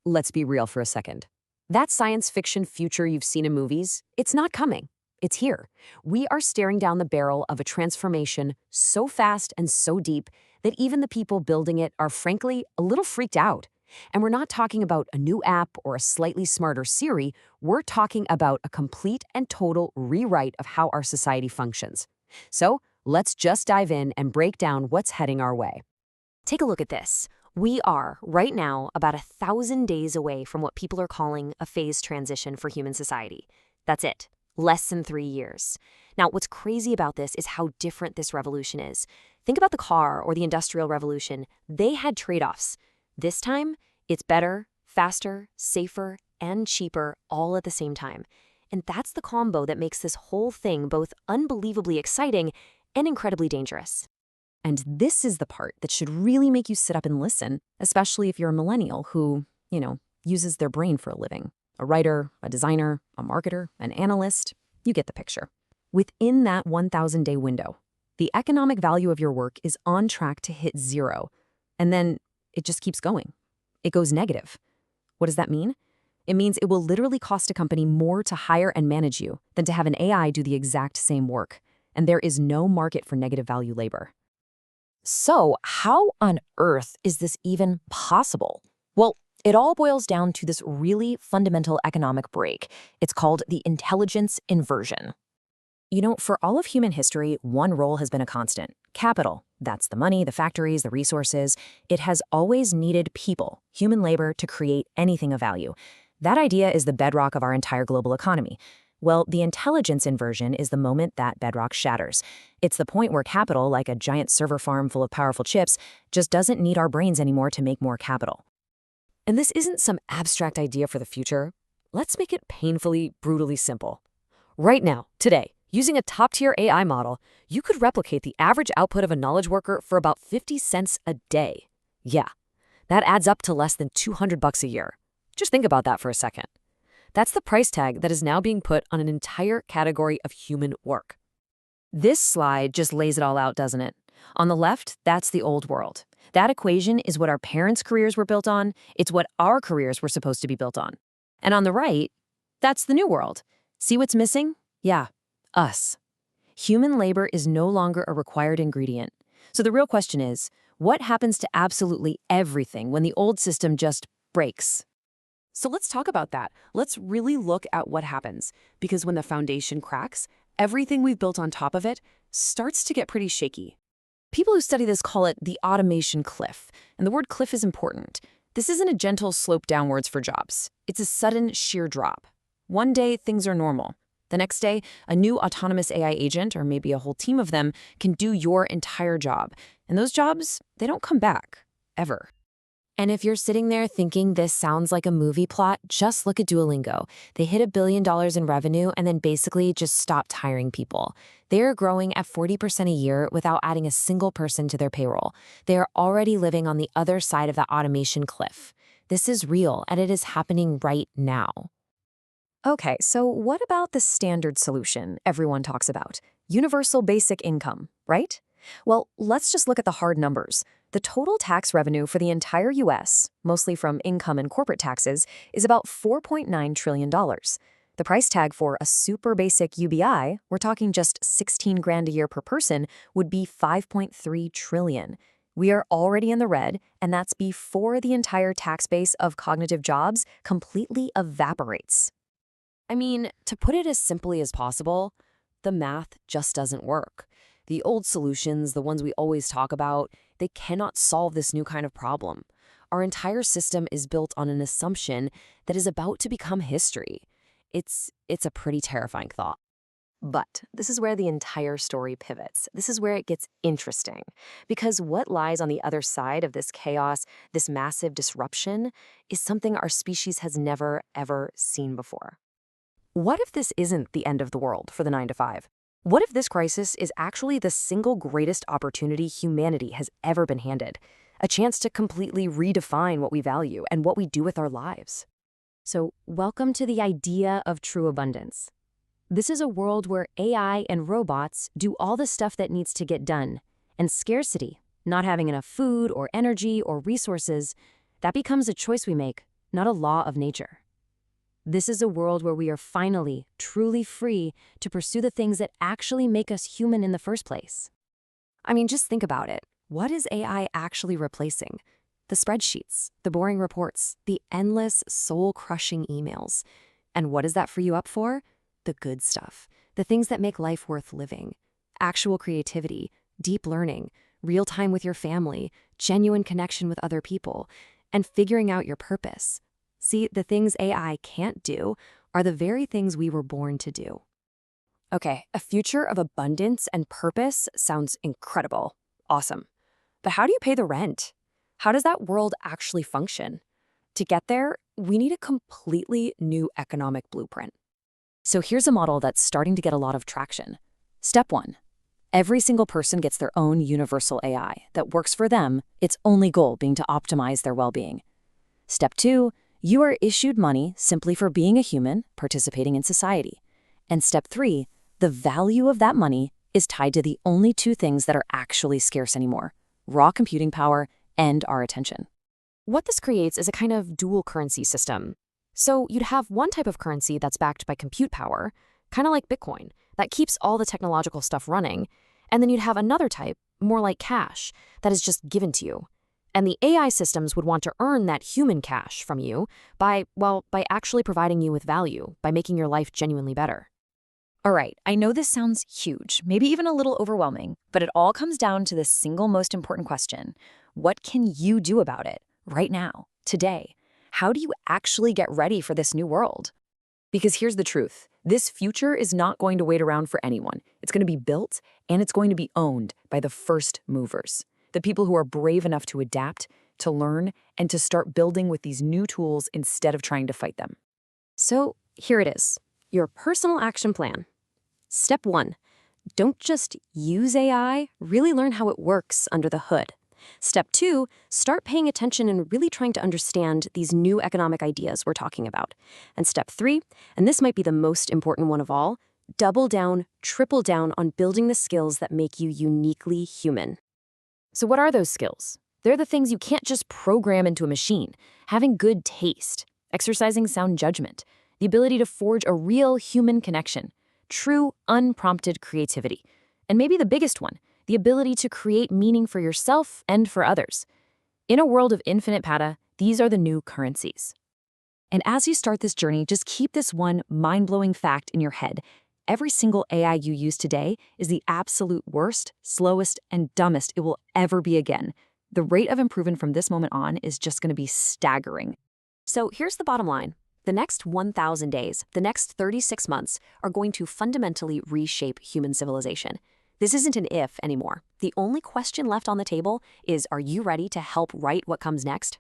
let's be real for a second. That science fiction future you've seen in movies, it's not coming. It's here. We are staring down the barrel of a transformation so fast and so deep that even the people building it are frankly a little freaked out. And we're not talking about a new app or a slightly smarter Siri. We're talking about a complete and total rewrite of how our society functions. So let's just dive in and break down what's heading our way. Take a look at this. We are, right now, about 1,000 days away from what people are calling a phase transition for human society. That's it. Less than 3 years. Now, what's crazy about this is how different this revolution is. Think about the car or the Industrial Revolution. They had trade-offs. This time, it's better, faster, safer, and cheaper all at the same time. And that's the combo that makes this whole thing both unbelievably exciting and incredibly dangerous. And this is the part that should really make you sit up and listen, especially if you're a millennial who, uses their brain for a living. A writer, a designer, a marketer, an analyst, you get the picture. Within that 1,000-day window, the economic value of your work is on track to hit 0. And then it just keeps going. It goes negative. What does that mean? It means it will literally cost a company more to hire and manage you than to have an AI do the exact same work. And there is no market for negative value labor. So how on earth is this even possible? Well, it all boils down to this really fundamental economic break. It's called the Intelligence Inversion. For all of human history, one role has been a constant: capital. That's the money, the factories, the resources. It has always needed people, human labor, to create anything of value. That idea is the bedrock of our entire global economy. Well, the intelligence inversion is the moment that bedrock shatters. It's the point where capital, like a giant server farm full of powerful chips, just doesn't need our brains anymore to make more capital. And this isn't some abstract idea for the future. Let's make it painfully, brutally simple. Right now, today, using a top-tier AI model, you could replicate the average output of a knowledge worker for about 50 cents a day. Yeah, that adds up to less than $200 a year. Just think about that for a second. That's the price tag that is now being put on an entire category of human work. This slide just lays it all out, doesn't it? On the left, that's the old world. That equation is what our parents' careers were built on. It's what our careers were supposed to be built on. And on the right, that's the new world. See what's missing? Yeah, us. Human labor is no longer a required ingredient. So the real question is, what happens to absolutely everything when the old system just breaks? So let's talk about that. Let's really look at what happens. Because when the foundation cracks, everything we've built on top of it starts to get pretty shaky. People who study this call it the automation cliff. And the word cliff is important. This isn't a gentle slope downwards for jobs. It's a sudden, sheer drop. One day, things are normal. The next day, a new autonomous AI agent, or maybe a whole team of them, can do your entire job. And those jobs, they don't come back. Ever. And if you're sitting there thinking this sounds like a movie plot, just look at Duolingo. They hit $1 billion in revenue and then basically just stopped hiring people. They are growing at 40% a year without adding a single person to their payroll. They are already living on the other side of that automation cliff. This is real, and it is happening right now. Okay, so what about the standard solution everyone talks about? Universal basic income, right? Well, let's just look at the hard numbers. The total tax revenue for the entire U.S., mostly from income and corporate taxes, is about $4.9 trillion. The price tag for a super basic UBI, we're talking just 16 grand a year per person, would be $5.3 trillion. We are already in the red, and that's before the entire tax base of cognitive jobs completely evaporates. I mean, to put it as simply as possible, the math just doesn't work. The old solutions, the ones we always talk about, they cannot solve this new kind of problem. Our entire system is built on an assumption that is about to become history. It's a pretty terrifying thought. But this is where the entire story pivots. This is where it gets interesting. Because what lies on the other side of this chaos, this massive disruption, is something our species has never, ever seen before. What if this isn't the end of the world for the 9-to-5? What if this crisis is actually the single greatest opportunity humanity has ever been handed? A chance to completely redefine what we value and what we do with our lives. So, welcome to the idea of true abundance. This is a world where AI and robots do all the stuff that needs to get done, and scarcity, not having enough food or energy or resources, that becomes a choice we make, not a law of nature. This is a world where we are finally, truly free to pursue the things that actually make us human in the first place. I mean, just think about it. What is AI actually replacing? The spreadsheets, the boring reports, the endless, soul-crushing emails. And what does that free you up for? The good stuff, the things that make life worth living. Actual creativity, deep learning, real time with your family, genuine connection with other people, and figuring out your purpose. See, the things AI can't do are the very things we were born to do. Okay, a future of abundance and purpose sounds incredible. Awesome. But how do you pay the rent? How does that world actually function? To get there, we need a completely new economic blueprint. So here's a model that's starting to get a lot of traction. Step 1. Every single person gets their own universal AI that works for them, its only goal being to optimize their well-being. Step 2. You are issued money simply for being a human, participating in society. And step 3. The value of that money is tied to the only two things that are actually scarce anymore: raw computing power and our attention. What this creates is a kind of dual currency system. So you'd have one type of currency that's backed by compute power, kind of like Bitcoin, that keeps all the technological stuff running, and then you'd have another type, more like cash, that is just given to you. And the AI systems would want to earn that human cash from you by actually providing you with value, by making your life genuinely better. All right, I know this sounds huge, maybe even a little overwhelming, but it all comes down to the single most important question. What can you do about it right now, today? How do you actually get ready for this new world? Because here's the truth. This future is not going to wait around for anyone. It's going to be built, and it's going to be owned by the first movers, the people who are brave enough to adapt, to learn, and to start building with these new tools instead of trying to fight them. So here it is, your personal action plan. Step 1, don't just use AI, really learn how it works under the hood. Step 2, start paying attention and really trying to understand these new economic ideas we're talking about. And step 3, and this might be the most important one of all, double down, triple down on building the skills that make you uniquely human. So what are those skills? They're the things you can't just program into a machine. Having good taste, exercising sound judgment, the ability to forge a real human connection, true, unprompted creativity, and maybe the biggest one, the ability to create meaning for yourself and for others. In a world of infinite data, these are the new currencies. And as you start this journey, just keep this one mind-blowing fact in your head. Every single AI you use today is the absolute worst, slowest, and dumbest it will ever be again. The rate of improvement from this moment on is just going to be staggering. So here's the bottom line. The next 1,000 days, the next 36 months, are going to fundamentally reshape human civilization. This isn't an if anymore. The only question left on the table is, are you ready to help write what comes next?